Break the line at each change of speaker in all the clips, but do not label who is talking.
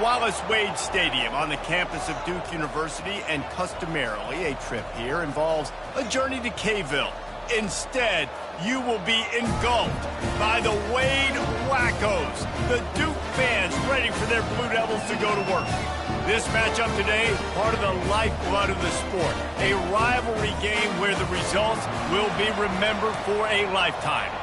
Wallace Wade Stadium on the campus of Duke University, and customarily a trip here involves a journey to K-ville. Instead, you will be engulfed by the Wade Wackos, the Duke fans ready for their Blue Devils to go to work. This matchup today, part of the lifeblood of the sport, a rivalry game where the results will be remembered for a lifetime.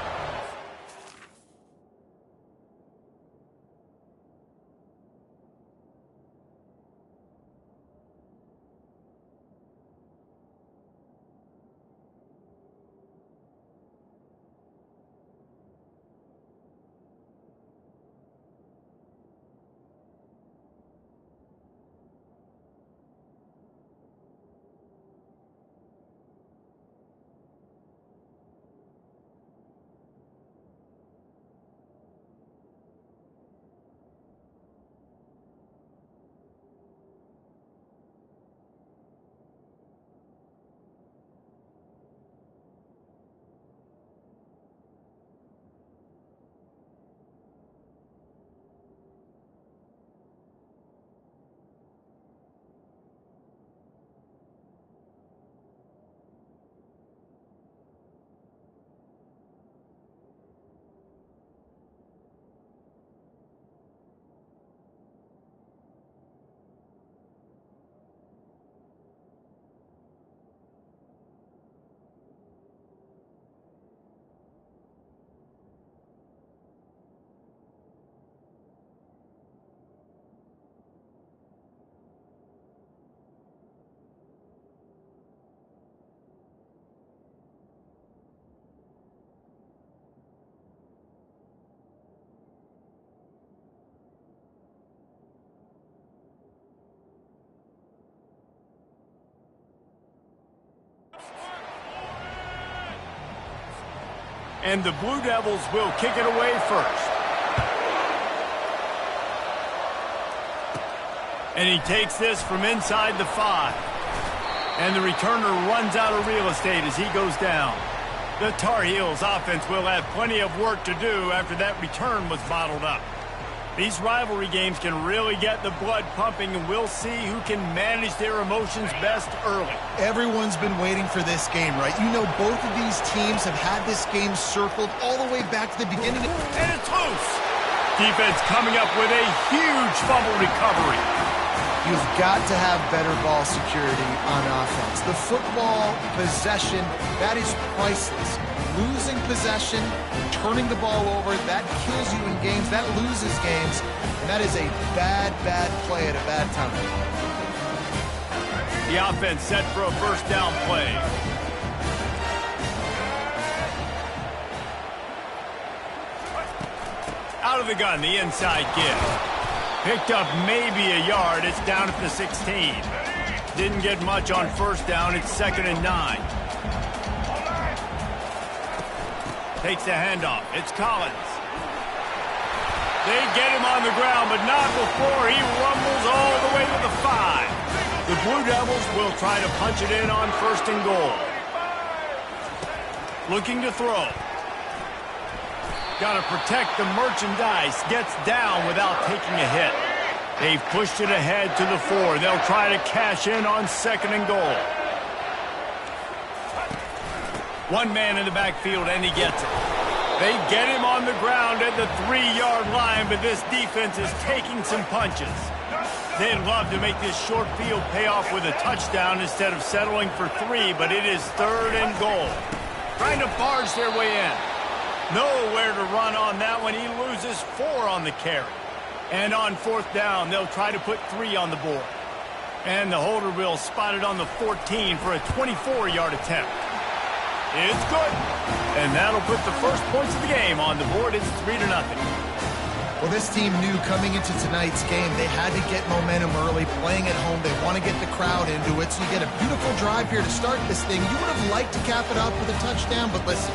And the Blue Devils will kick it away first. And he takes this from inside the 5. And the returner runs out of real estate as he goes down. The Tar Heels offense will have plenty of work to do after that return was bottled up. These rivalry games can really get the blood pumping, and we'll see who can manage their emotions best early.
Everyone's been waiting for this game, right? You know, both of these teams have had this game circled all the way back to the beginning.
And it's loose. Defense coming up with a huge fumble recovery.
You've got to have better ball security on offense. The football possession, that is priceless. Losing possession, turning the ball over, that kills you in games, that loses games, and that is a bad, bad play at a bad time.
The offense set for a first down play. Out of the gun, the inside give. Picked up maybe a yard. It's down at the 16. Didn't get much on first down. It's 2nd and 9. Takes the handoff. It's Collins. They get him on the ground, but not before he rumbles all the way to the 5. The Blue Devils will try to punch it in on 1st and goal. Looking to throw. Got to protect the merchandise. Gets down without taking a hit. They've pushed it ahead to the 4. They'll try to cash in on 2nd and goal. One man in the backfield, and he gets it. They get him on the ground at the 3-yard line, but this defense is taking some punches. They'd love to make this short field pay off with a touchdown instead of settling for 3, but it is 3rd and goal. Trying to barge their way in. Nowhere to run on that one. He loses 4 on the carry. And on 4th down, they'll try to put 3 on the board. And the holder will spot it on the 14 for a 24-yard attempt. It's good. And that'll put the first points of the game on the board. It's 3-0.
Well, this team knew coming into tonight's game they had to get momentum early, playing at home. They want to get the crowd into it, so you get a beautiful drive here to start this thing. You would have liked to cap it up with a touchdown, but listen,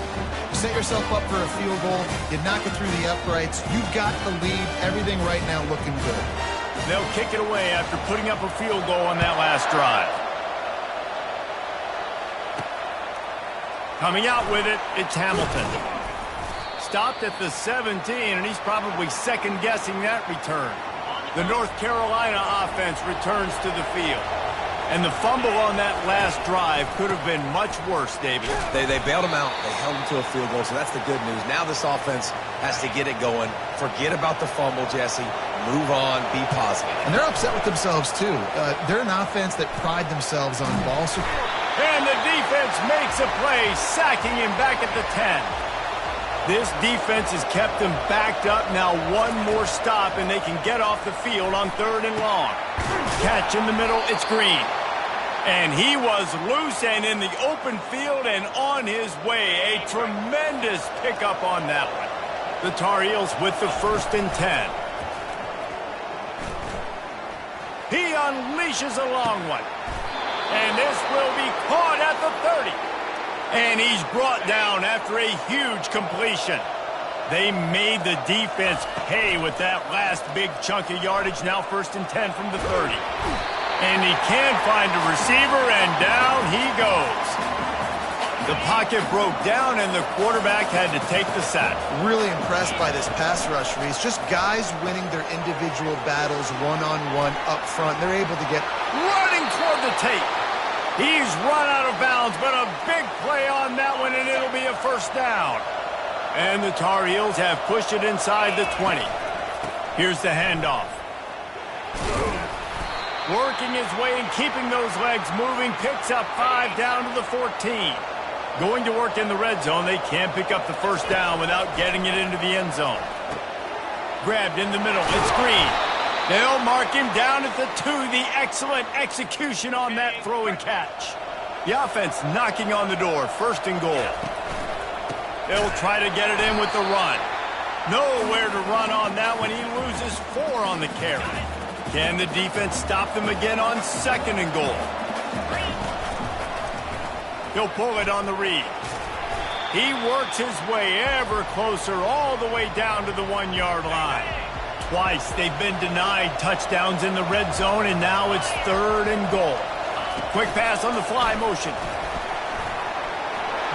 you set yourself up for a field goal, you knock it through the uprights, you've got the lead, everything right now looking good.
They'll kick it away after putting up a field goal on that last drive. Coming out with it, it's Hamilton. Stopped at the 17, and he's probably second-guessing that return. The North Carolina offense returns to the field. And the fumble on that last drive could have been much worse, David.
They bailed him out. They held him to a field goal, so that's the good news. Now this offense has to get it going. Forget about the fumble, Jesse. Move on. Be positive.
And they're upset with themselves, too. They're an offense that pride themselves on ball.
And the defense makes a play, sacking him back at the 10. This defense has kept them backed up. Now one more stop, and they can get off the field on 3rd and long. Catch in the middle, it's Green. And he was loose and in the open field and on his way. A tremendous pickup on that one. The Tar Heels with the 1st and 10. He unleashes a long one. And this will be caught at the 30. And he's brought down after a huge completion. They made the defense pay with that last big chunk of yardage. Now 1st and 10 from the 30. And he can't find a receiver, and down he goes. The pocket broke down, and the quarterback had to take the sack.
Really impressed by this pass rush, Reese. Just guys winning their individual battles one-on-one up front. They're able to get
running toward the tape. He's run out of bounds, but a big play on that one, and it'll be a 1st down. And the Tar Heels have pushed it inside the 20. Here's the handoff. Working his way and keeping those legs moving, picks up 5 down to the 14. Going to work in the red zone. They can't pick up the 1st down without getting it into the end zone. Grabbed in the middle. It's Green. They'll mark him down at the 2. The excellent execution on that throw and catch. The offense knocking on the door. 1st and goal. They'll try to get it in with the run. Nowhere to run on that one. He loses 4 on the carry. Can the defense stop them again on 2nd and goal? He'll pull it on the read. He works his way ever closer all the way down to the 1-yard line. Twice they've been denied touchdowns in the red zone, and now it's 3rd and goal. Quick pass on the fly motion.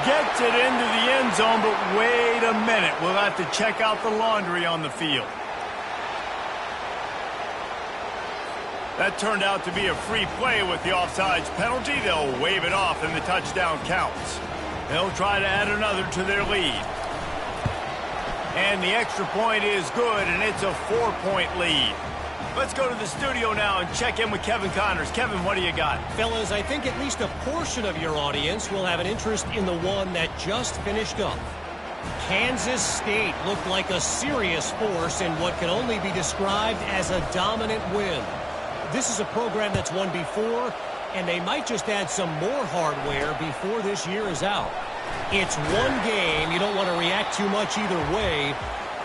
Gets it into the end zone, but wait a minute. We'll have to check out the laundry on the field. That turned out to be a free play with the offsides penalty. They'll wave it off, and the touchdown counts. They'll try to add another to their lead. And the extra point is good, and it's a 4-point lead. Let's go to the studio now and check in with Kevin Connors. Kevin, what do you got?
Fellas, I think at least a portion of your audience will have an interest in the one that just finished up. Kansas State looked like a serious force in what can only be described as a dominant win. This is a program that's won before, and they might just add some more hardware before this year is out. It's one game. You don't want to react too much either way,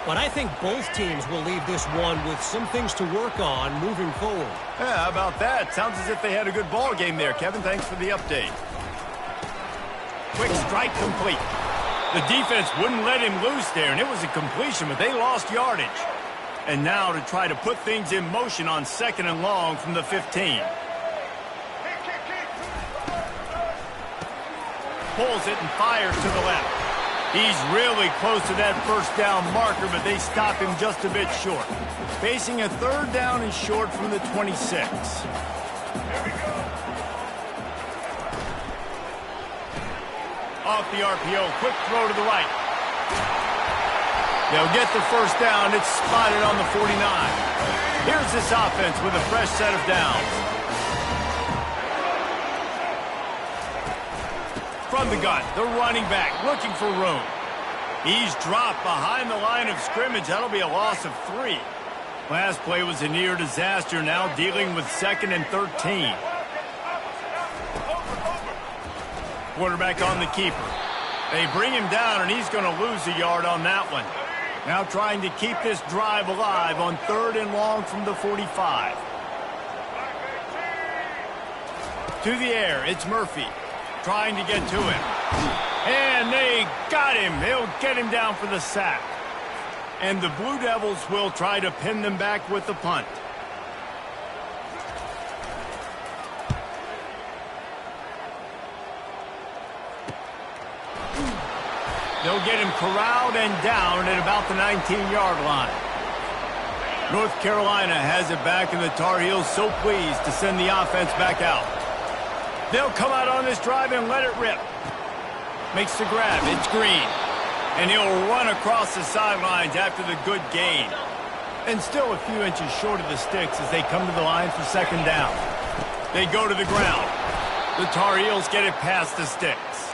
but I think both teams will leave this one with some things to work on moving forward.
Yeah, how about that? Sounds as if they had a good ball game there, Kevin. Thanks for the update. Quick strike complete. The defense wouldn't let him loose there, and it was a completion, but they lost yardage. And now to try to put things in motion on 2nd and long from the 15. Pulls it and fires to the left. He's really close to that 1st down marker, but they stop him just a bit short. Facing a 3rd down and short from the 26. Off the RPO, quick throw to the right. They'll get the 1st down. It's spotted on the 49. Here's this offense with a fresh set of downs. From the gun, the running back looking for room. He's dropped behind the line of scrimmage. That'll be a loss of 3. Last play was a near disaster. Now dealing with 2nd and 13. Quarterback on the keeper. They bring him down, and he's going to lose a yard on that one. Now trying to keep this drive alive on 3rd and long from the 45. To the air, it's Murphy. Trying to get to him. And they got him. They'll get him down for the sack. And the Blue Devils will try to pin them back with the punt. They'll get him corralled and down at about the 19-yard line. North Carolina has it back, and the Tar Heels so pleased to send the offense back out. They'll come out on this drive and let it rip. Makes the grab. It's Green. And he'll run across the sidelines after the good gain. And still a few inches short of the sticks as they come to the line for second down. They go to the ground. The Tar Heels get it past the sticks.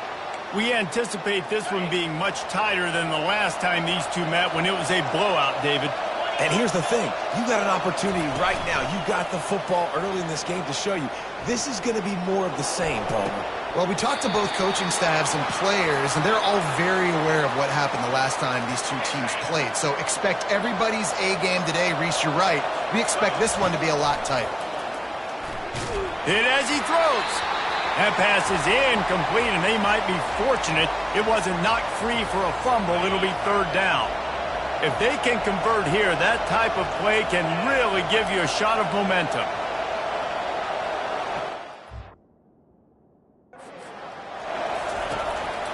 We anticipate this one being much tighter than the last time these two met when it was a blowout, David.
And here's the thing. You got an opportunity right now. You got the football early in this game to show you. This is going to be more of the same, Palmer.
Well, we talked to both coaching staffs and players, and they're all very aware of what happened the last time these two teams played. So expect everybody's A game today. Reese, you're right. We expect this one to be a lot tighter.
Hit as he throws. That pass is incomplete, and they might be fortunate it wasn't knocked free for a fumble. It'll be third down. If they can convert here, that type of play can really give you a shot of momentum.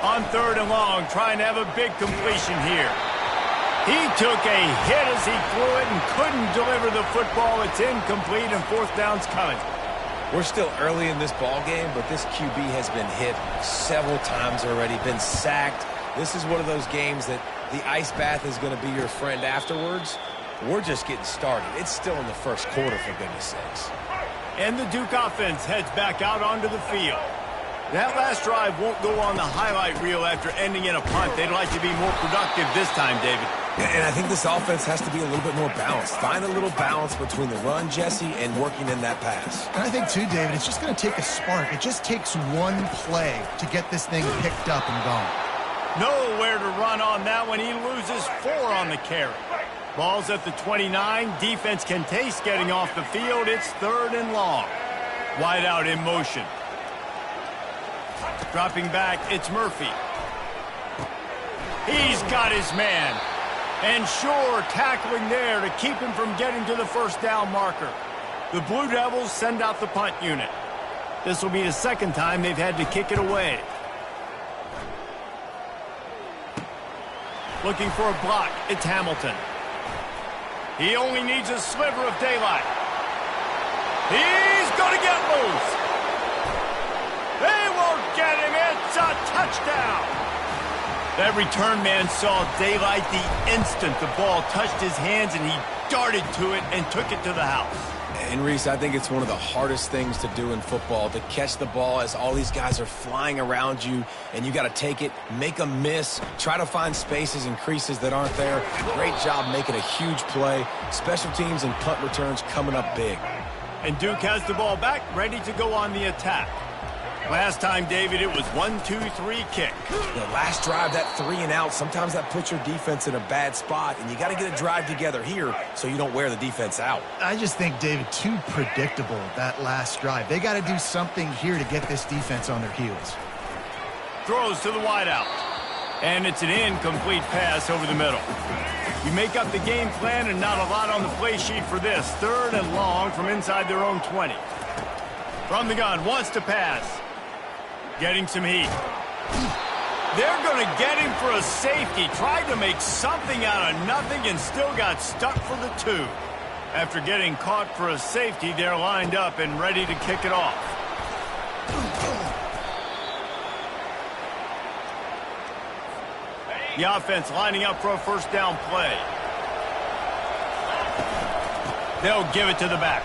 On third and long, trying to have a big completion here. He took a hit as he threw it and couldn't deliver the football. It's incomplete, and fourth down's coming.
We're still early in this ball game, but this QB has been hit several times already, been sacked. This is one of those games that the ice bath is going to be your friend afterwards. We're just getting started. It's still in the first quarter, for goodness sakes.
And the Duke offense heads back out onto the field. That last drive won't go on the highlight reel after ending in a punt. They'd like to be more productive this time, David.
And I think this offense has to be a little bit more balanced. Find a little balance between the run, Jesse, and working in that pass.
And I think, too, David, it's just going to take a spark. It just takes one play to get this thing picked up and going.
Nowhere to run on that one. He loses 4 on the carry. Ball's at the 29. Defense can taste getting off the field. It's third and long. Wide out in motion. Dropping back, it's Murphy. He's got his man. And Shore tackling there to keep him from getting to the first down marker. The Blue Devils send out the punt unit. This will be the second time they've had to kick it away. Looking for a block, it's Hamilton. He only needs a sliver of daylight. He's going to get loose. They won't get him. It's a touchdown. That return man saw daylight the instant the ball touched his hands, and he darted to it and took it to the house.
And, Reese, I think it's one of the hardest things to do in football, to catch the ball as all these guys are flying around you, and you got to take it, make a miss, try to find spaces and creases that aren't there. Great job making a huge play. Special teams and punt returns coming up big.
And Duke has the ball back, ready to go on the attack. Last time, David, it was 1-2-3 kick.
The last drive, that 3 and out, sometimes that puts your defense in a bad spot, and you got to get a drive together here so you don't wear the defense out.
I just think, David, too predictable, that last drive. They got to do something here to get this defense on their heels.
Throws to the wideout. And it's an incomplete pass over the middle. You make up the game plan and not a lot on the play sheet for this. Third and long from inside their own 20. From the gun, wants to pass. Getting some heat. They're going to get him for a safety. Tried to make something out of nothing and still got stuck for the 2. After getting caught for a safety, they're lined up and ready to kick it off. The offense lining up for a first down play. They'll give it to the back.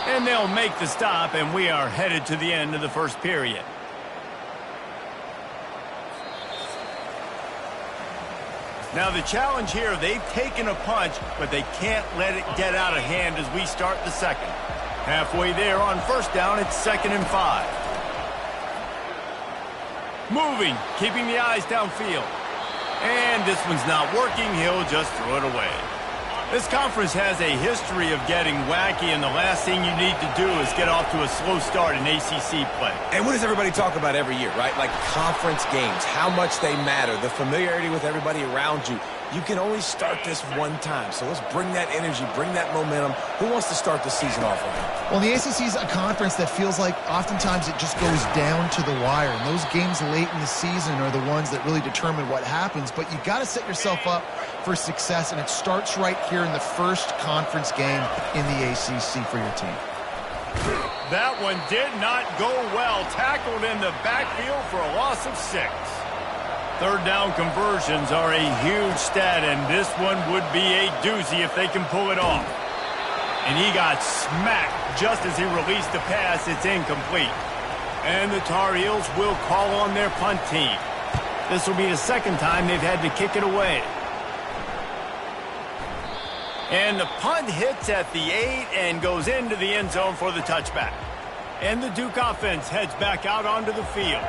And they'll make the stop, and we are headed to the end of the first period. Now the challenge here, they've taken a punch, but they can't let it get out of hand as we start the second. Halfway there on first down, it's 2nd and 5. Moving, keeping the eyes downfield. And this one's not working, he'll just throw it away. This conference has a history of getting wacky, and the last thing you need to do is get off to a slow start in ACC play.
And what does everybody talk about every year, right? Like conference games, how much they matter, the familiarity with everybody around you. You can only start this one time, so let's bring that energy, bring that momentum. Who wants to start the season off right?
Well, the ACC is a conference that feels like oftentimes it just goes down to the wire. And those games late in the season are the ones that really determine what happens. But you got to set yourself up for success, and it starts right here in the first conference game in the ACC for your team.
That one did not go well. Tackled in the backfield for a loss of 6. Third down conversions are a huge stat, and this one would be a doozy if they can pull it off. And he got smacked just as he released the pass. It's incomplete. And the Tar Heels will call on their punt team. This will be the second time they've had to kick it away. And the punt hits at the 8 and goes into the end zone for the touchback. And the Duke offense heads back out onto the field.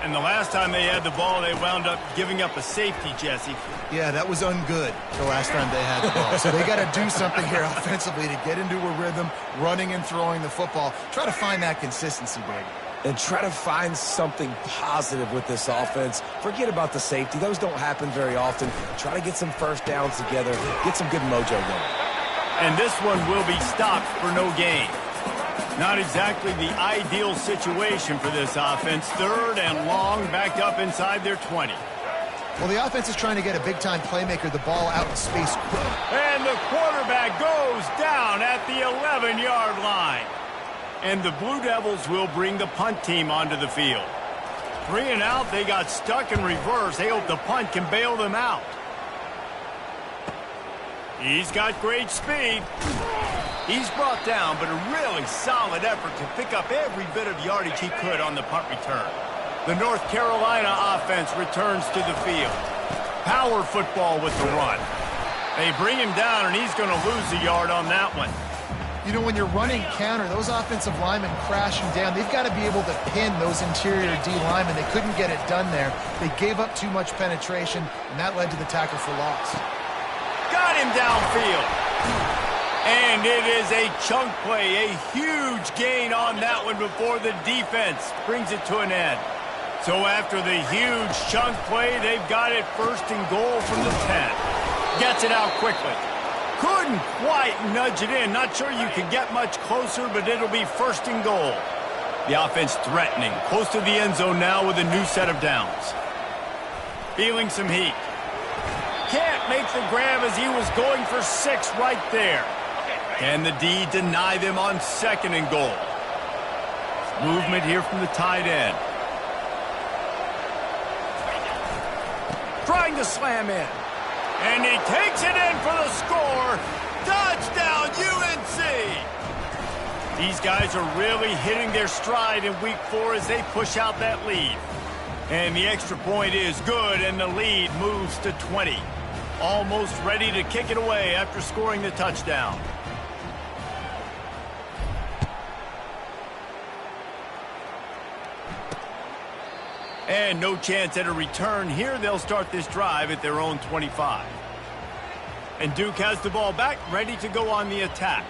And the last time they had the ball, they wound up giving up a safety, Jesse.
Yeah, that was ungood the last time they had the ball. So they got to do something here offensively to get into a rhythm, running and throwing the football. Try to find that consistency, baby.
And try to find something positive with this offense. Forget about the safety. Those don't happen very often. Try to get some first downs together. Get some good mojo going.
And this one will be stopped for no gain. Not exactly the ideal situation for this offense. Third and long, backed up inside their 20.
Well, the offense is trying to get a big-time playmaker the ball out in space quick.
And the quarterback goes down at the 11-yard line. And the Blue Devils will bring the punt team onto the field. 3 and out, they got stuck in reverse. They hope the punt can bail them out. He's got great speed. He's brought down, but a really solid effort to pick up every bit of yardage he could on the punt return. The North Carolina offense returns to the field. Power football with the run. They bring him down, and he's going to lose a yard on that one.
You know, when you're running counter, those offensive linemen crashing down, they've got to be able to pin those interior D linemen. They couldn't get it done there. They gave up too much penetration, and that led to the tackle for loss.
Got him downfield. And it is a chunk play, a huge gain on that one before the defense brings it to an end. So after the huge chunk play, they've got it first and goal from the 10. Gets it out quickly. Couldn't quite nudge it in. Not sure you can get much closer, but it'll be first and goal. The offense threatening. Close to the end zone now with a new set of downs. Feeling some heat. Can't make the grab as he was going for 6 right there. Can the D deny them on second and goal? Movement here from the tight end. Trying to slam in. And he takes it in for the score. Touchdown, UNC! These guys are really hitting their stride in week 4 as they push out that lead. And the extra point is good, and the lead moves to 20. Almost ready to kick it away after scoring the touchdown. And no chance at a return here. They'll start this drive at their own 25. And Duke has the ball back, ready to go on the attack.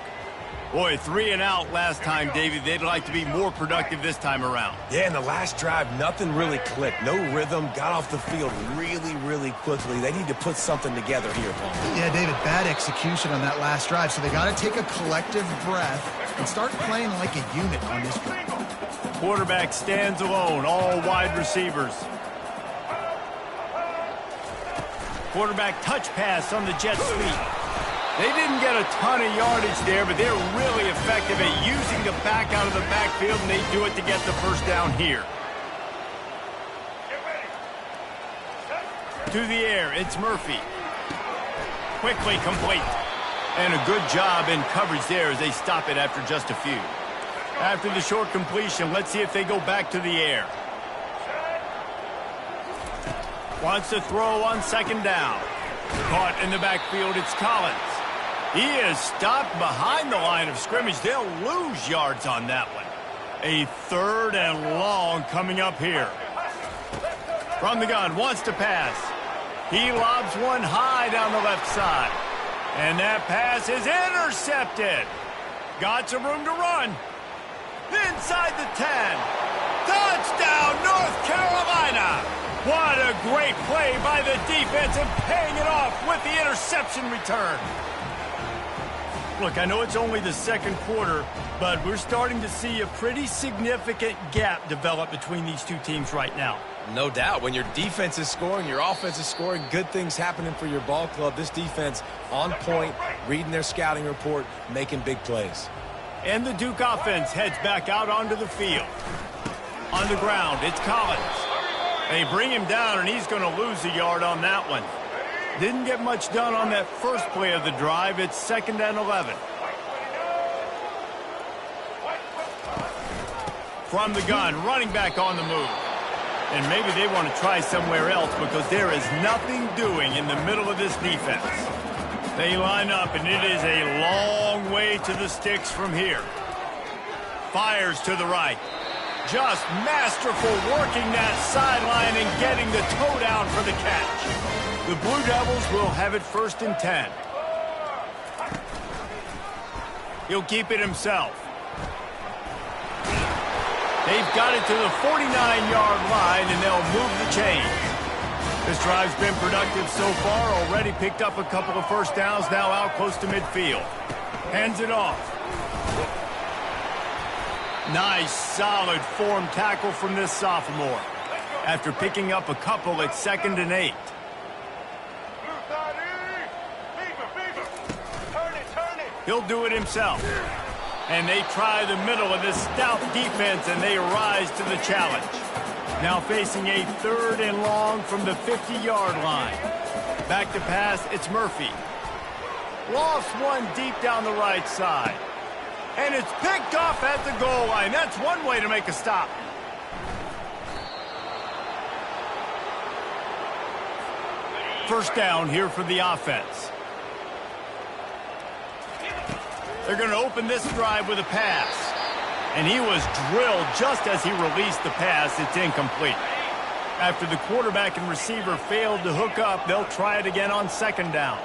Boy, 3 and out last time, David. They'd like to be more productive this time around.
Yeah, in the last drive, nothing really clicked. No rhythm, got off the field really, really quickly. They need to put something together here, Paul.
Yeah, David, bad execution on that last drive, so they got to take a collective breath and start playing like a unit on this drive.
Quarterback stands alone, all wide receivers. Quarterback touch pass on the jet sweep. They didn't get a ton of yardage there, but they're really effective at using the back out of the backfield, and they do it to get the first down here. To the air, it's Murphy. Quickly complete. And a good job in coverage there as they stop it after just a few. After the short completion, let's see if they go back to the air. Wants to throw on second down. Caught in the backfield, it's Collins. He is stopped behind the line of scrimmage. They'll lose yards on that one. A 3rd and long coming up here. From the gun, wants to pass. He lobs one high down the left side. And that pass is intercepted. Got some room to run. Inside the 10. Touchdown, North Carolina. What a great play by the defense and paying it off with the interception return. Look, I know it's only the second quarter, but we're starting to see a pretty significant gap develop between these two teams right now.
No doubt. When your defense is scoring, your offense is scoring, good things happening for your ball club. This defense on point, reading their scouting report, making big plays.
And the Duke offense heads back out onto the field. On the ground, it's Collins. They bring him down, and he's going to lose a yard on that one. Didn't get much done on that first play of the drive. It's 2nd and 11. From the gun, running back on the move. And maybe they want to try somewhere else because there is nothing doing in the middle of this defense. They line up, and it is a long way to the sticks from here. Fires to the right. Just masterful working that sideline and getting the toe down for the catch. The Blue Devils will have it 1st and 10. He'll keep it himself. They've got it to the 49-yard line, and they'll move the chains. This drive's been productive so far. Already picked up a couple of first downs, now out close to midfield. Hands it off. Nice, solid form tackle from this sophomore. After picking up a couple, it's 2nd and 8. He'll do it himself. And they try the middle of this stout defense, and they rise to the challenge. Now facing a 3rd and long from the 50-yard line. Back to pass, it's Murphy. Lost one deep down the right side. And it's picked off at the goal line. That's one way to make a stop. First down here for the offense. They're going to open this drive with a pass. And he was drilled just as he released the pass. It's incomplete. After the quarterback and receiver failed to hook up, they'll try it again on 2nd down.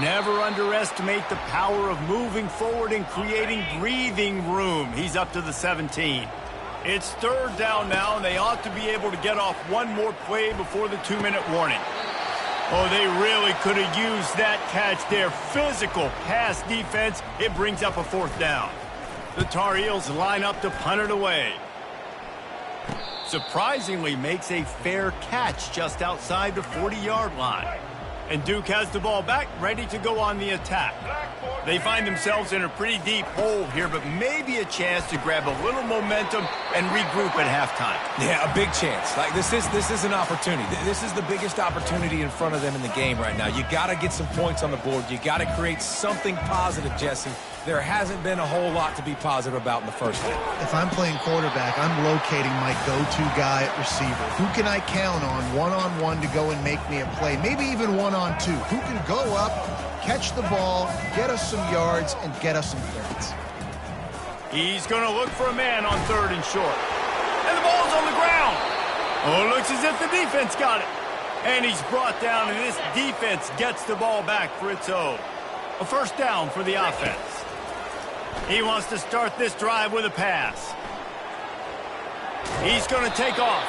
Never underestimate the power of moving forward and creating breathing room. He's up to the 17. It's 3rd down now, and they ought to be able to get off one more play before the 2-minute warning. Oh, they really could have used that catch there. Physical pass defense. It brings up a 4th down. The Tar Heels line up to punt it away. Surprisingly makes a fair catch just outside the 40-yard line. And Duke has the ball back, ready to go on the attack. They find themselves in a pretty deep hole here, but maybe a chance to grab a little momentum and regroup at halftime.
Yeah, a big chance. Like this is an opportunity. This is the biggest opportunity in front of them in the game right now. You got to get some points on the board. You got to create something positive, Jesse. There hasn't been a whole lot to be positive about in the first half.
If I'm playing quarterback, I'm locating my go-to guy at receiver. Who can I count on one-on-one to go and make me a play? Maybe even one-on-two. Who can go up, catch the ball, get us some yards, and get us some points?
He's going to look for a man on 3rd and short. And the ball's on the ground. Oh, it looks as if the defense got it. And he's brought down, and this defense gets the ball back for its own. A 1st down for the offense. He wants to start this drive with a pass. He's going to take off.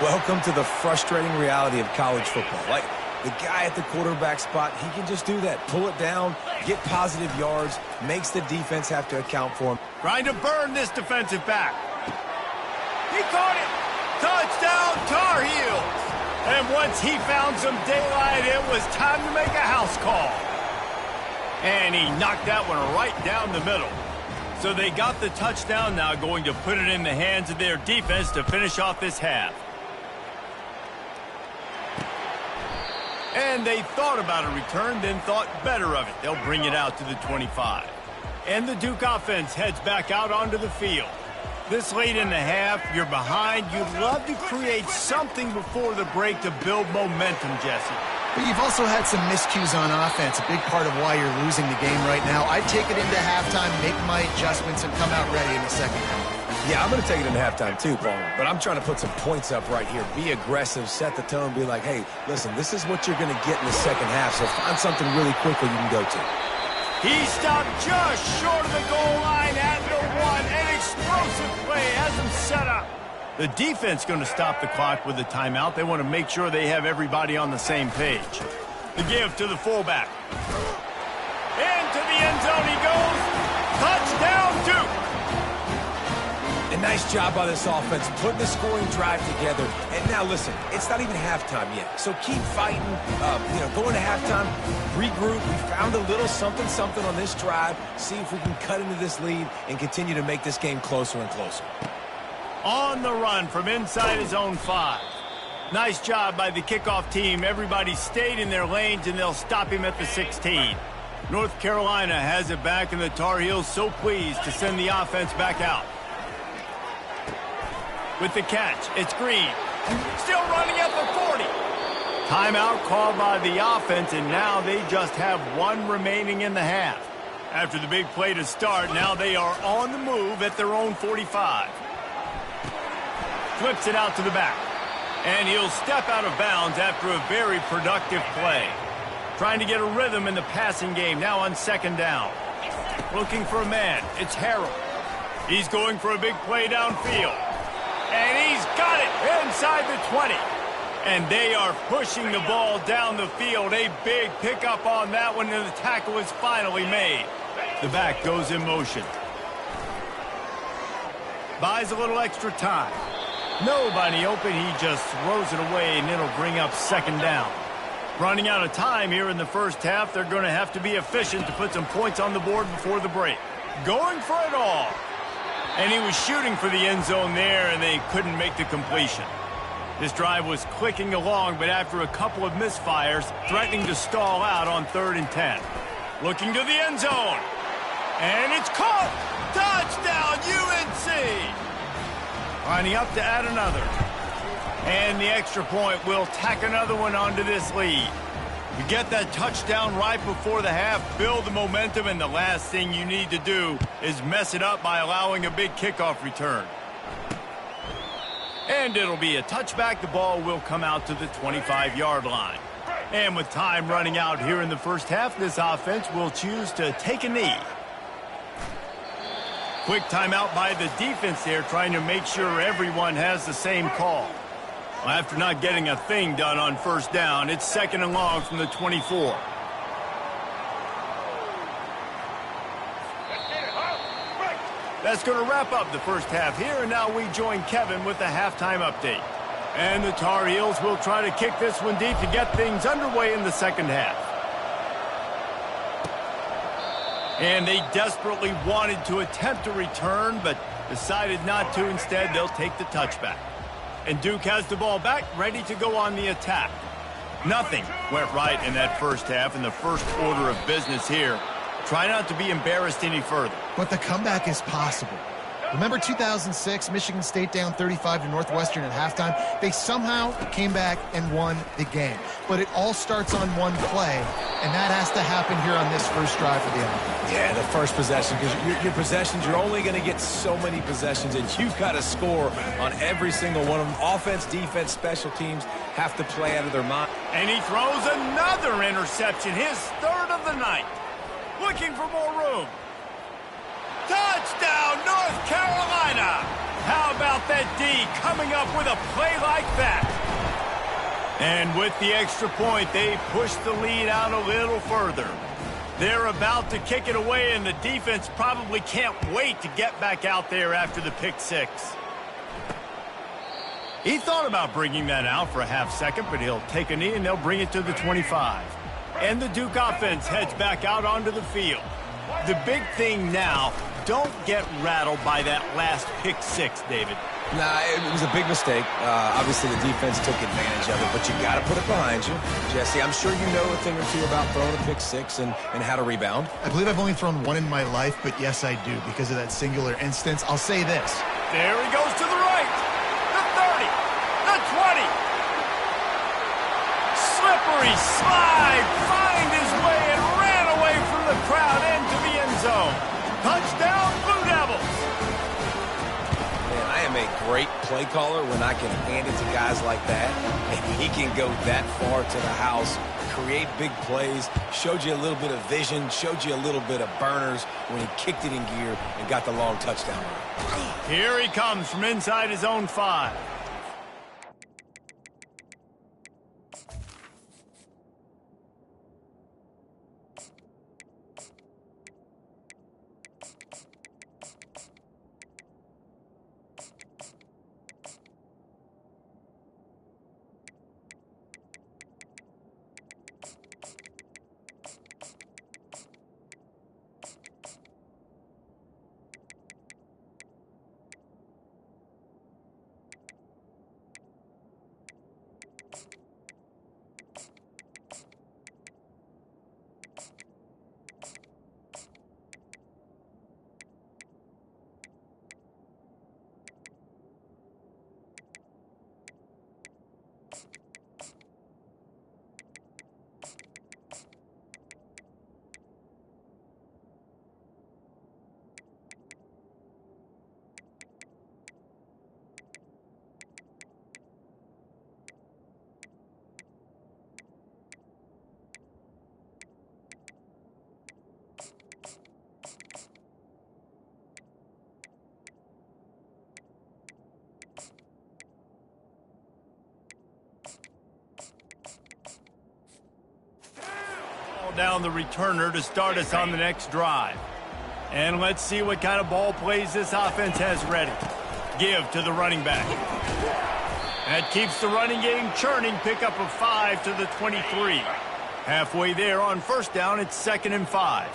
Welcome to the frustrating reality of college football. Like, the guy at the quarterback spot, he can just do that. Pull it down, get positive yards, makes the defense have to account for him.
Trying to burn this defensive back. He caught it. Touchdown, Tar Heels. And once he found some daylight, it was time to make a house call. And he knocked that one right down the middle. So they got the touchdown, now going to put it in the hands of their defense to finish off this half. And they thought about a return, then thought better of it. They'll bring it out to the 25. And the Duke offense heads back out onto the field. This late in the half, you're behind. You'd love to create something before the break to build momentum, Jesse.
But you've also had some miscues on offense, a big part of why you're losing the game right now. I take it into halftime, make my adjustments, and come out ready in the second half.
Yeah, I'm going to take it into halftime too, Paul. But I'm trying to put some points up right here. Be aggressive, set the tone, be like, hey, listen, this is what you're going to get in the second half, so find something really quickly you can go to.
He stopped just short of the goal line at the 1 and explosive play has them set up. The defense going to stop the clock with a timeout. They want to make sure they have everybody on the same page. The give to the fullback. Into the end zone he goes. Touchdown, Duke.
A nice job by this offense, putting the scoring drive together. And now, listen, it's not even halftime yet. So keep fighting, going to halftime, regroup. We found a little something on this drive. See if we can cut into this lead and continue to make this game closer and closer.
On the run from inside his own 5. Nice job by the kickoff team. Everybody stayed in their lanes, and they'll stop him at the 16. North Carolina has it back, and the Tar Heels so pleased to send the offense back out. With the catch, it's Green. Still running at the 40. Timeout called by the offense, and now they just have one remaining in the half. After the big play to start, now they are on the move at their own 45. Flips it out to the back. And he'll step out of bounds after a very productive play. Trying to get a rhythm in the passing game, now on second down. Looking for a man, it's Harrell. He's going for a big play downfield. And he's got it inside the 20. And they are pushing the ball down the field. A big pickup on that one, and the tackle is finally made. The back goes in motion. Buys a little extra time. Nobody open. He just throws it away, and it'll bring up second down. Running out of time here in the first half. They're going to have to be efficient to put some points on the board before the break. Going for it all. And he was shooting for the end zone there, and they couldn't make the completion. This drive was clicking along, but after a couple of misfires, threatening to stall out on 3rd and 10. Looking to the end zone. And it's caught. Touchdown, UNC. Lining up to add another. And the extra point will tack another one onto this lead. You get that touchdown right before the half, build the momentum, and the last thing you need to do is mess it up by allowing a big kickoff return. And it'll be a touchback. The ball will come out to the 25-yard line. And with time running out here in the first half, this offense will choose to take a knee. Quick timeout by the defense there, trying to make sure everyone has the same call. Well, after not getting a thing done on first down, it's 2nd and long from the 24. That's going to wrap up the first half here, and now we join Kevin with the halftime update. And the Tar Heels will try to kick this one deep to get things underway in the second half. And they desperately wanted to attempt a return, but decided not to. Instead, they'll take the touchback. And Duke has the ball back, ready to go on the attack. Nothing went right in that first half, in the first order of business here. Try not to be embarrassed any further.
But the comeback is possible. Remember 2006, Michigan State down 35 to Northwestern at halftime? They somehow came back and won the game. But it all starts on one play, and that has to happen here on this first drive for the offense.
Yeah, the first possession, because your possessions, you're only going to get so many possessions, and you've got to score on every single one of them. Offense, defense, special teams have to play out of their mind.
And he throws another interception, his 3rd of the night. Looking for more room. Touchdown, North Carolina! How about that D coming up with a play like that? And with the extra point, they push the lead out a little further. They're about to kick it away, and the defense probably can't wait to get back out there after the pick six. He thought about bringing that out for a half second, but he'll take a knee, and they'll bring it to the 25. And the Duke offense heads back out onto the field. The big thing now, don't get rattled by that last pick six, David.
Nah, it was a big mistake. Obviously, the defense took advantage of it, but you got to put it behind you. Jesse, I'm sure you know a thing or two about throwing a pick six and how to rebound.
I believe I've only thrown one in my life, but yes, I do, because of that singular instance. I'll say this.
There he goes to the right. The 30. The 20. Slippery slide. Find his way and ran away from the crowd into the end zone. Touchdown, Blue Devils.
Man, I am a great play caller when I can hand it to guys like that, and he can go that far to the house, create big plays, showed you a little bit of vision, showed you a little bit of burners when he kicked it in gear and got the long touchdown run.
Here he comes from inside his own 5. Down the returner to start us on the next drive. And let's see what kind of ball plays this offense has ready. Give to the running back. That keeps the running game churning. Pickup of 5 to the 23. Halfway there on first down, it's 2nd and 5.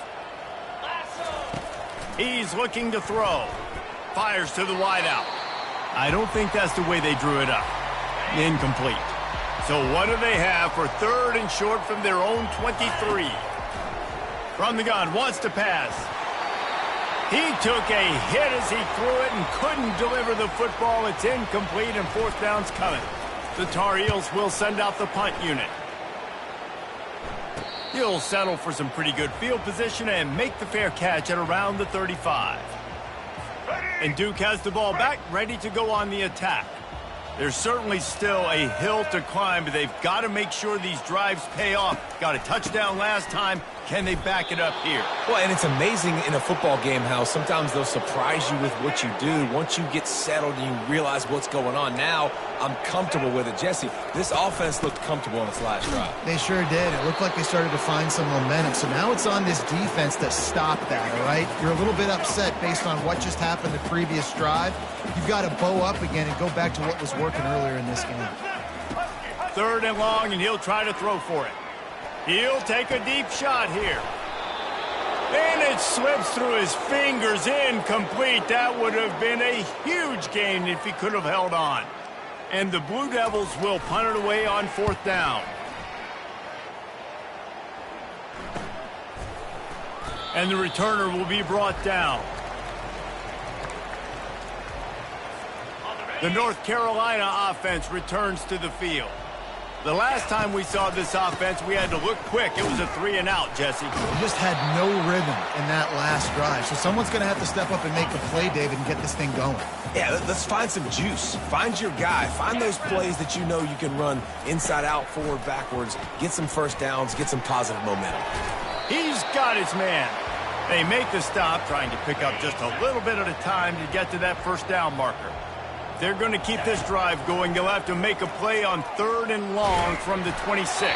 He's looking to throw. Fires to the wideout. I don't think that's the way they drew it up. Incomplete. So what do they have for 3rd and short from their own 23? From the gun, wants to pass. He took a hit as he threw it and couldn't deliver the football. It's incomplete and 4th down's coming. The Tar Heels will send out the punt unit. He'll settle for some pretty good field position and make the fair catch at around the 35. And Duke has the ball back, ready to go on the attack. There's certainly still a hill to climb, but they've got to make sure these drives pay off. Got a touchdown last time. Can they back it up here?
Well, and it's amazing in a football game how sometimes they'll surprise you with what you do. Once you get settled and you realize what's going on, now I'm comfortable with it. Jesse, this offense looked comfortable on its last drive.
They sure did. It looked like they started to find some momentum. So now it's on this defense to stop that, all right? You're a little bit upset based on what just happened the previous drive. You've got to bow up again and go back to what was working earlier in this game.
3rd and long, and he'll try to throw for it. He'll take a deep shot here. And it slips through his fingers, incomplete. That would have been a huge gain if he could have held on. And the Blue Devils will punt it away on 4th down. And the returner will be brought down. The North Carolina offense returns to the field. The last time we saw this offense, we had to look quick. It was a 3-and-out, Jesse.
We just had no rhythm in that last drive. So someone's going to have to step up and make the play, David, and get this thing going.
Yeah, let's find some juice. Find your guy. Find those plays that you know you can run inside out, forward, backwards. Get some first downs. Get some positive momentum.
He's got his man. They make the stop, trying to pick up just a little bit at a time to get to that first down marker. They're going to keep this drive going. They'll have to make a play on 3rd and long from the 26.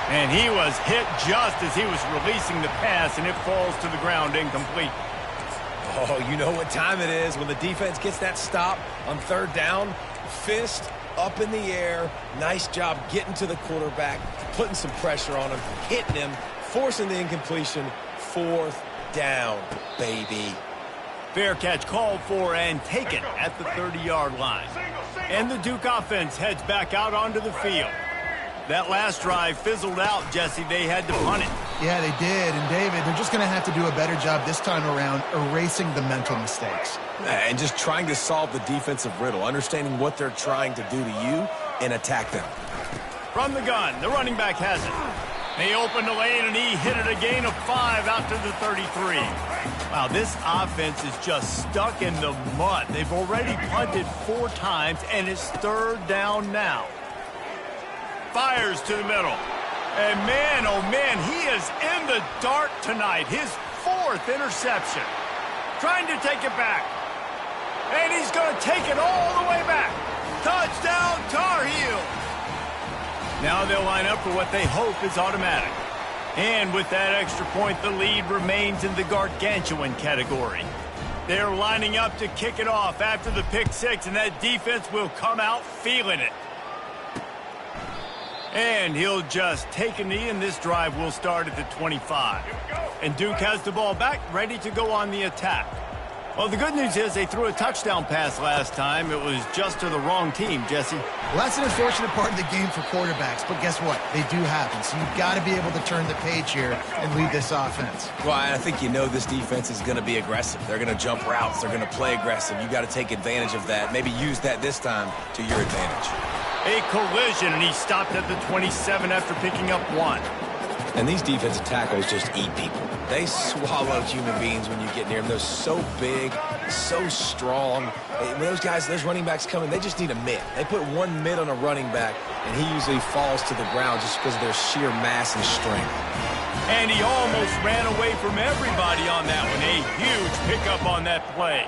And he was hit just as he was releasing the pass, and it falls to the ground incomplete.
Oh, you know what time it is when the defense gets that stop on 3rd down. Fist up in the air. Nice job getting to the quarterback, putting some pressure on him, hitting him, forcing the incompletion. 4th down, baby.
Fair catch called for and taken at the 30-yard line. And the Duke offense heads back out onto the field. That last drive fizzled out, Jesse. They had to punt it.
Yeah, they did. And, David, they're just going to have to do a better job this time around erasing the mental mistakes.
And just trying to solve the defensive riddle, understanding what they're trying to do to you and attack them.
From the gun, the running back has it. They opened the lane, and he hit it a gain of 5 out to the 33. Wow, this offense is just stuck in the mud. They've already punted 4 times, and it's 3rd down now. Fires to the middle. And man, oh man, he is in the dark tonight. His 4th interception. Trying to take it back. And he's going to take it all the way back. Touchdown, Tar Heels. Now they'll line up for what they hope is automatic. And with that extra point, the lead remains in the gargantuan category. They're lining up to kick it off after the pick 6, and that defense will come out feeling it. And he'll just take a knee, and this drive will start at the 25. And Duke has the ball back, ready to go on the attack. Well, the good news is they threw a touchdown pass last time. It was just to the wrong team, Jesse.
Well, that's an unfortunate part of the game for quarterbacks, but guess what? They do happen, so you've got to be able to turn the page here and lead this offense.
Well, I think you know this defense is going to be aggressive. They're going to jump routes. They're going to play aggressive. You got to take advantage of that. Maybe use that this time to your advantage.
A collision, and he stopped at the 27 after picking up 1.
And these defensive tackles just eat people. They swallow human beings when you get near them. They're so big, so strong. When those guys, those running backs come in, they just need a mid. They put 1 mid on a running back, and he usually falls to the ground just because of their sheer mass and strength.
And he almost ran away from everybody on that one. A huge pickup on that play.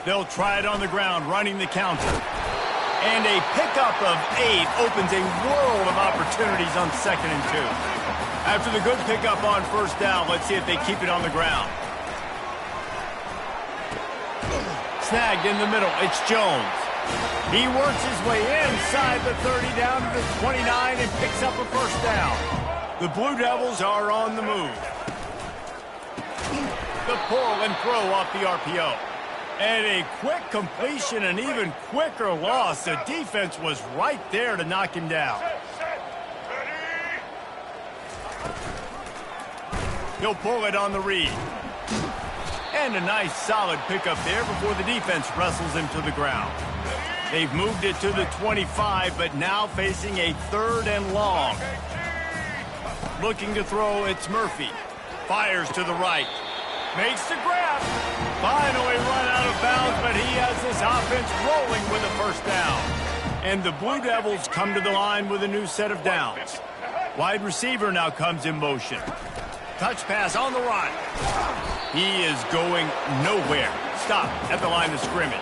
They'll try it on the ground, running the counter. And a pickup of 8 opens a world of opportunities on 2nd and 2. After the good pickup on 1st down, let's see if they keep it on the ground. Snagged in the middle, it's Jones. He works his way inside the 30 down to the 29 and picks up a 1st down. The Blue Devils are on the move. The pull and throw off the RPO. And a quick completion, an even quicker loss. The defense was right there to knock him down. He'll pull it on the read. And a nice solid pickup there before the defense wrestles him to the ground. They've moved it to the 25, but now facing a 3rd and long. Looking to throw, it's Murphy. Fires to the right. Makes the grab. Finally run out of bounds, but he has this offense rolling with a 1st down. And the Blue Devils come to the line with a new set of downs. Wide receiver now comes in motion. Touch pass on the run. He is going nowhere. Stop at the line of scrimmage.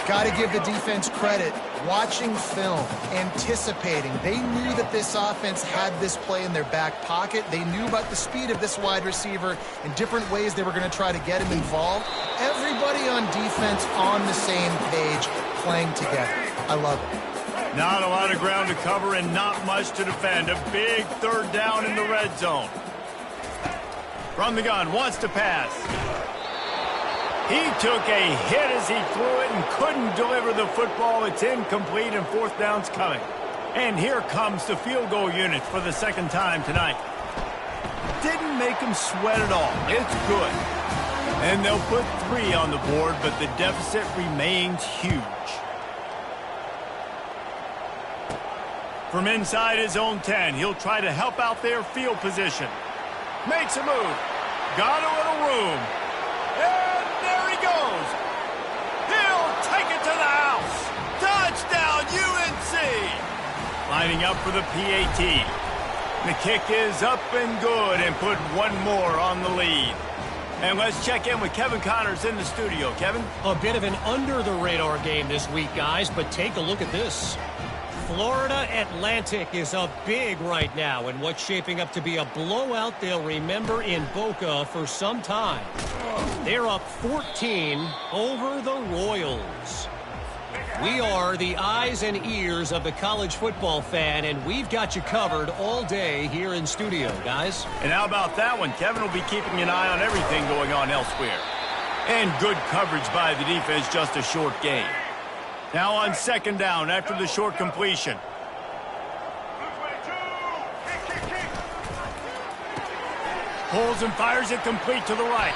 Got to give the defense credit. Watching film, anticipating. They knew that this offense had this play in their back pocket. They knew about the speed of this wide receiver and different ways they were going to try to get him involved. Everybody on defense on the same page, playing together. I love it.
Not a lot of ground to cover and not much to defend. A big 3rd down in the red zone. From the gun, wants to pass. He took a hit as he threw it and couldn't deliver the football. It's incomplete, and 4th down's coming. And here comes the field goal unit for the 2nd time tonight. Didn't make him sweat at all. It's good. And they'll put 3 on the board, but the deficit remains huge. From inside his own 10, he'll try to help out their field position. Makes a move. Got a little room. And there he goes. He'll take it to the house. Touchdown, UNC. Lining up for the PAT. The kick is up and good, and put 1 more on the lead. And let's check in with Kevin Connors in the studio. Kevin?
A bit of an under-the-radar game this week, guys, but take a look at this. Florida Atlantic is up big right now in what's shaping up to be a blowout they'll remember in Boca for some time. They're up 14 over the Royals. We are the eyes and ears of the college football fan, and we've got you covered all day here in studio, guys.
And how about that one? Kevin will be keeping an eye on everything going on elsewhere. And good coverage by the defense, just a short game. Now on 2nd down after the short completion. Pulls and fires it complete to the right.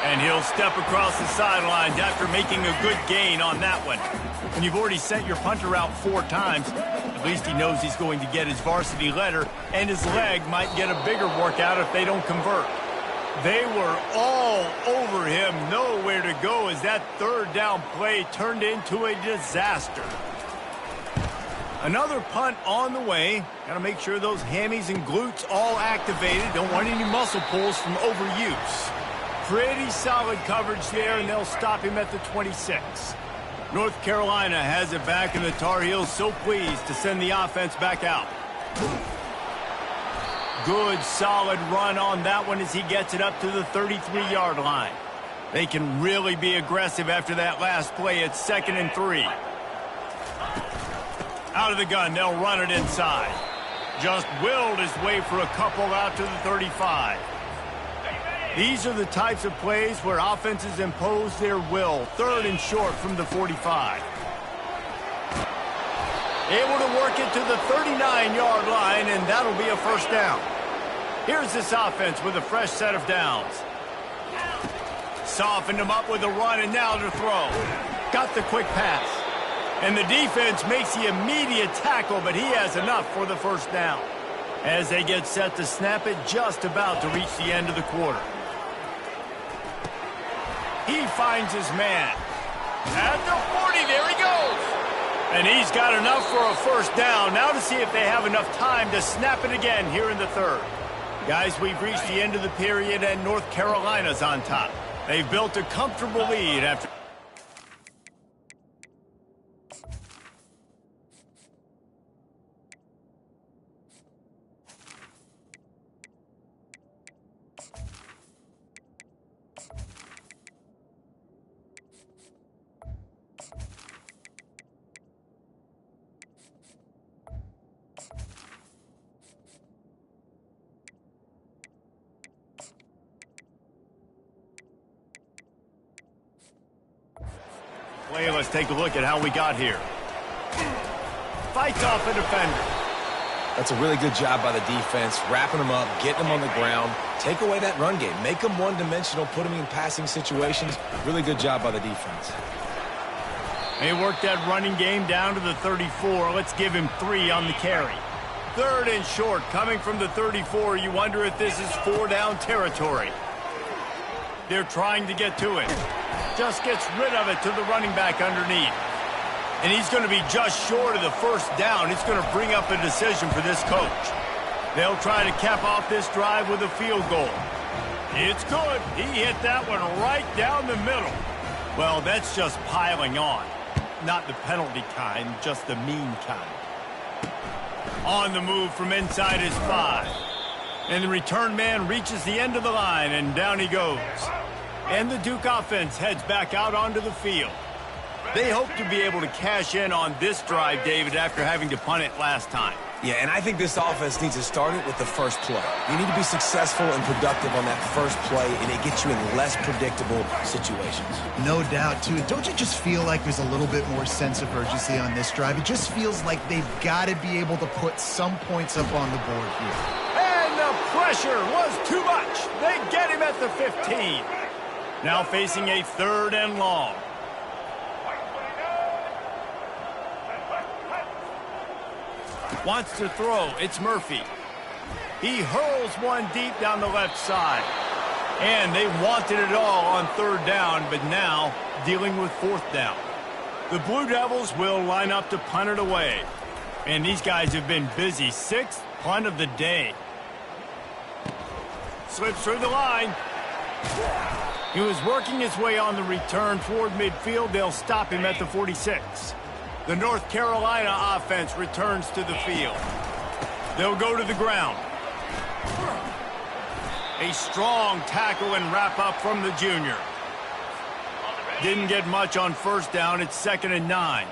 And he'll step across the sidelines after making a good gain on that one. When you've already sent your punter out 4 times, at least he knows he's going to get his varsity letter, and his leg might get a bigger workout if they don't convert. They were all over him, nowhere to go as that third down play turned into a disaster. Another punt on the way. Got to make sure those hammies and glutes all activated. Don't want any muscle pulls from overuse. Pretty solid coverage there, and they'll stop him at the 26. North Carolina has it back, and the Tar Heels so pleased to send the offense back out. Good, solid run on that one as he gets it up to the 33-yard line. They can really be aggressive after that last play. It's 2nd and 3. Out of the gun, they'll run it inside. Just willed his way for a couple out to the 35. These are the types of plays where offenses impose their will. 3rd and short from the 45. Able to work it to the 39-yard line, and that'll be a first down. Here's this offense with a fresh set of downs. Softened him up with a run, and now to throw. Got the quick pass. And the defense makes the immediate tackle, but he has enough for the first down. As they get set to snap it, just about to reach the end of the quarter. He finds his man. At the 40, there he goes. And he's got enough for a first down. Now to see if they have enough time to snap it again here in the 3rd. Guys, we've reached the end of the period, and North Carolina's on top. They've built a comfortable lead after... Well, let's take a look at how we got here. Fights off a defender.
That's a really good job by the defense, wrapping them up, getting them on the ground. Take away that run game. Make them one-dimensional, put them in passing situations. Really good job by the defense.
They worked that running game down to the 34. Let's give him 3 on the carry. 3rd and short, coming from the 34. You wonder if this is 4-down territory. They're trying to get to it. Just gets rid of it to the running back underneath. And he's going to be just short of the first down. It's going to bring up a decision for this coach. They'll try to cap off this drive with a field goal. It's good. He hit that one right down the middle. Well, that's just piling on. Not the penalty kind, just the mean kind. On the move from inside his 5. And the return man reaches the end of the line, and down he goes. And the Duke offense heads back out onto the field. They hope to be able to cash in on this drive, David, after having to punt it last time.
Yeah, and I think this offense needs to start it with the first play. You need to be successful and productive on that first play, and it gets you in less predictable situations.
No doubt, too. Don't you just feel like there's a little bit more sense of urgency on this drive? It just feels like they've got to be able to put some points up on the board here.
And the pressure was too much. They get him at the 15. Now facing a 3rd and long. Wants to throw. It's Murphy. He hurls one deep down the left side. And they wanted it all on 3rd down, but now dealing with 4th down. The Blue Devils will line up to punt it away. And these guys have been busy. 6th punt of the day. Slips through the line. He was working his way on the return toward midfield. They'll stop him at the 46. The North Carolina offense returns to the field. They'll go to the ground. A strong tackle and wrap up from the junior. Didn't get much on first down. It's 2nd and 9.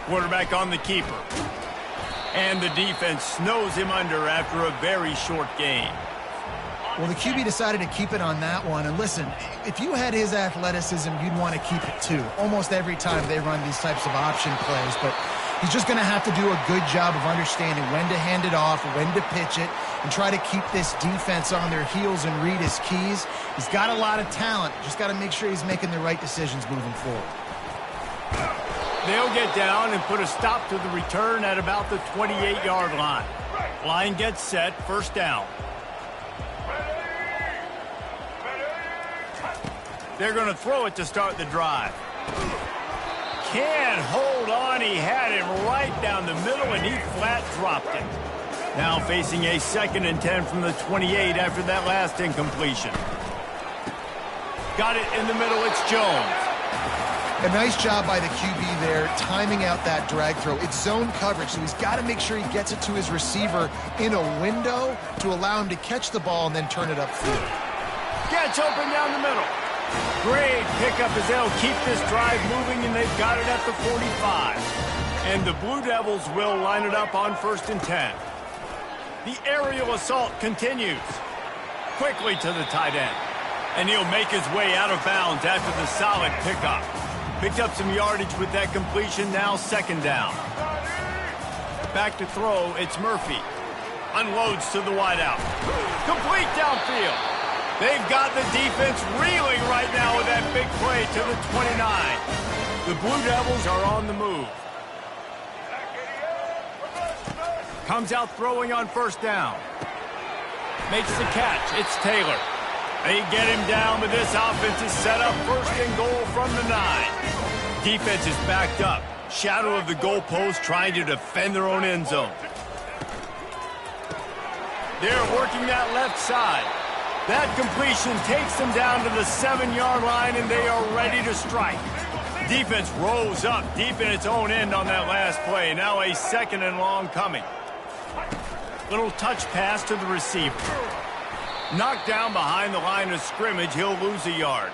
Quarterback on the keeper. And the defense snows him under after a very short game.
Well, the QB decided to keep it on that one. And listen, if you had his athleticism, you'd want to keep it too. Almost every time they run these types of option plays. But he's just going to have to do a good job of understanding when to hand it off, when to pitch it, and try to keep this defense on their heels and read his keys. He's got a lot of talent. Just got to make sure he's making the right decisions moving forward.
They'll get down and put a stop to the return at about the 28-yard line. Line gets set, first down. They're going to throw it to start the drive. Can't hold on. He had him right down the middle, and he flat dropped it. Now facing a 2nd and 10 from the 28 after that last incompletion. Got it in the middle. It's Jones.
A nice job by the QB there, timing out that drag throw. It's zone coverage, so he's got to make sure he gets it to his receiver in a window to allow him to catch the ball and then turn it upfield.
Gets open down the middle. Great pickup as they'll keep this drive moving, and they've got it at the 45. And the Blue Devils will line it up on 1st and 10. The aerial assault continues. Quickly to the tight end. And he'll make his way out of bounds after the solid pickup. Picked up some yardage with that completion, now 2nd down. Back to throw, it's Murphy. Unloads to the wideout. Complete downfield. They've got the defense reeling right now with that big play to the 29. The Blue Devils are on the move. Comes out throwing on 1st down. Makes the catch, it's Taylor. They get him down, but this offense is set up 1st and goal from the 9. Defense is backed up. Shadow of the goalpost trying to defend their own end zone. They're working that left side. That completion takes them down to the 7-yard line, and they are ready to strike. Defense rolls up deep in its own end on that last play. Now a 2nd and long coming. Little touch pass to the receiver. Knocked down behind the line of scrimmage, he'll lose a yard.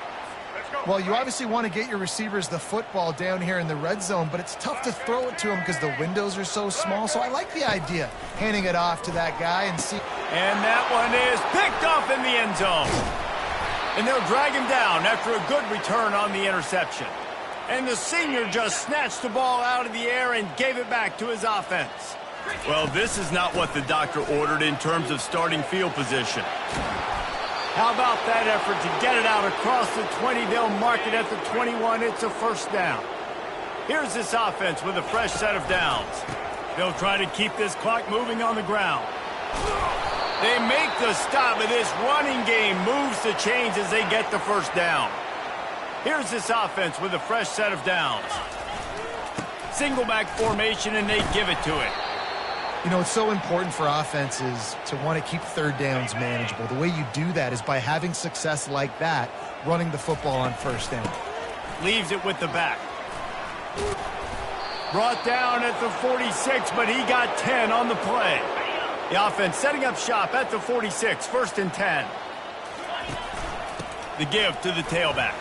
Well, you obviously want to get your receivers the football down here in the red zone, but it's tough to throw it to them because the windows are so small. So I like the idea, handing it off to that guy and see.
And that one is picked off in the end zone. And they'll drag him down after a good return on the interception. And the senior just snatched the ball out of the air and gave it back to his offense. Well, this is not what the doctor ordered in terms of starting field position. How about that effort to get it out across the 20? They'll mark it at the 21. It's a 1st down. Here's this offense with a fresh set of downs. They'll try to keep this clock moving on the ground. They make the stop, but this running game moves the chains as they get the 1st down. Here's this offense with a fresh set of downs. Single back formation, and they give it to it.
You know, it's so important for offenses to want to keep 3rd downs manageable. The way you do that is by having success like that, running the football on 1st down.
Leaves it with the back. Brought down at the 46, but he got 10 on the play. The offense setting up shop at the 46, 1st and 10. The give to the tailback.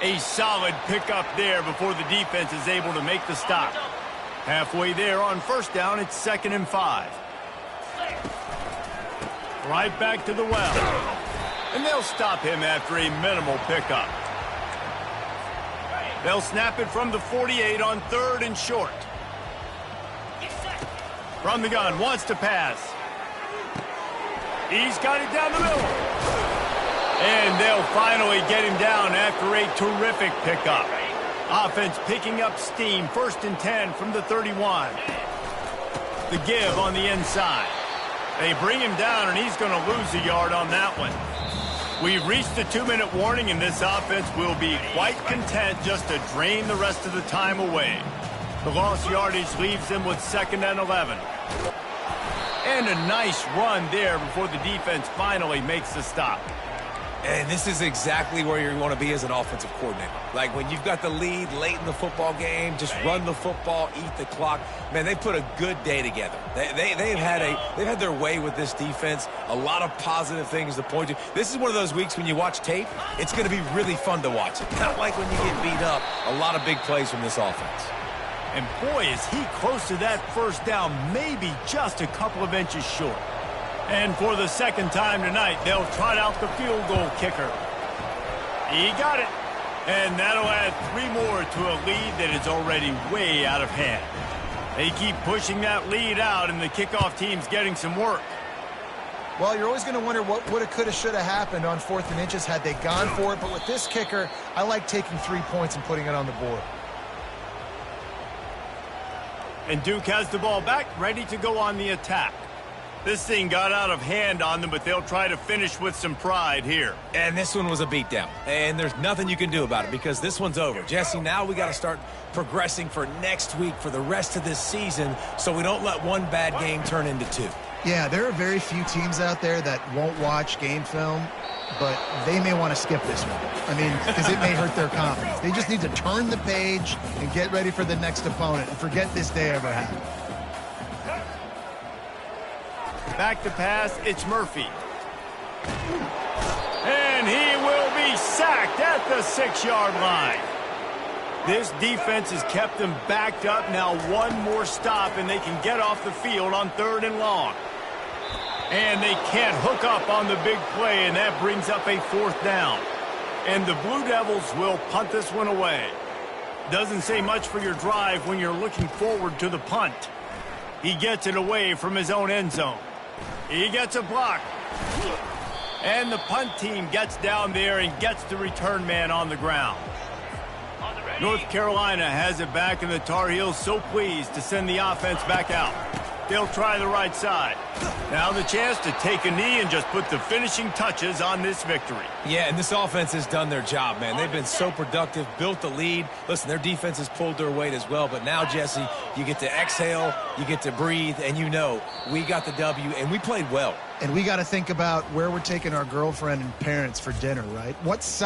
A solid pickup there before the defense is able to make the stop. Halfway there on 1st down, it's 2nd and 5. Right back to the well. And they'll stop him after a minimal pickup. They'll snap it from the 48 on 3rd and short. From the gun, wants to pass. He's got it down the middle. And they'll finally get him down after a terrific pickup. Offense picking up steam, 1st and 10 from the 31. The give on the inside. They bring him down, and he's going to lose a yard on that one. We've reached the 2-minute warning, and this offense will be quite content just to drain the rest of the time away. The lost yardage leaves them with 2nd and 11. And a nice run there before the defense finally makes the stop.
And this is exactly where you want to be as an offensive coordinator. Like when you've got the lead late in the football game, just run the football, eat the clock. Man, they put a good day together. They've had their way with this defense. A lot of positive things to point to. This is one of those weeks when you watch tape, it's going to be really fun to watch it. Not like when you get beat up. A lot of big plays from this offense.
And boy, is he close to that 1st down, maybe just a couple of inches short. And for the second time tonight, they'll trot out the field goal kicker. He got it. And that'll add 3 more to a lead that is already way out of hand. They keep pushing that lead out, and the kickoff team's getting some work.
Well, you're always going to wonder what woulda, coulda, shoulda happened on 4th and inches had they gone for it. But with this kicker, I like taking 3 points and putting it on the board.
And Duke has the ball back, ready to go on the attack. This thing got out of hand on them, but they'll try to finish with some pride here.
And this one was a beatdown. And there's nothing you can do about it because this one's over. Jesse, now we got to start progressing for next week, for the rest of this season, so we don't let one bad game turn into 2.
Yeah, there are very few teams out there that won't watch game film, but they may want to skip this one. I mean, because it may hurt their confidence. They just need to turn the page and get ready for the next opponent and forget this day ever happened.
Back to pass, it's Murphy. And he will be sacked at the 6-yard line. This defense has kept them backed up. Now one more stop, and they can get off the field on 3rd and long. And they can't hook up on the big play, and that brings up a 4th down. And the Blue Devils will punt this one away. Doesn't say much for your drive when you're looking forward to the punt. He gets it away from his own end zone. He gets a block. And the punt team gets down there and gets the return man on the ground. North Carolina has it back, and the Tar Heels so pleased to send the offense back out. They'll try the right side. Now the chance to take a knee and just put the finishing touches on this victory.
Yeah, and this offense has done their job, man. They've been so productive, built the lead. Listen, their defense has pulled their weight as well. But now, Jesse, you get to exhale, you get to breathe, and you know we got the W, and we played well.
And we got to think about where we're taking our girlfriend and parents for dinner, right? What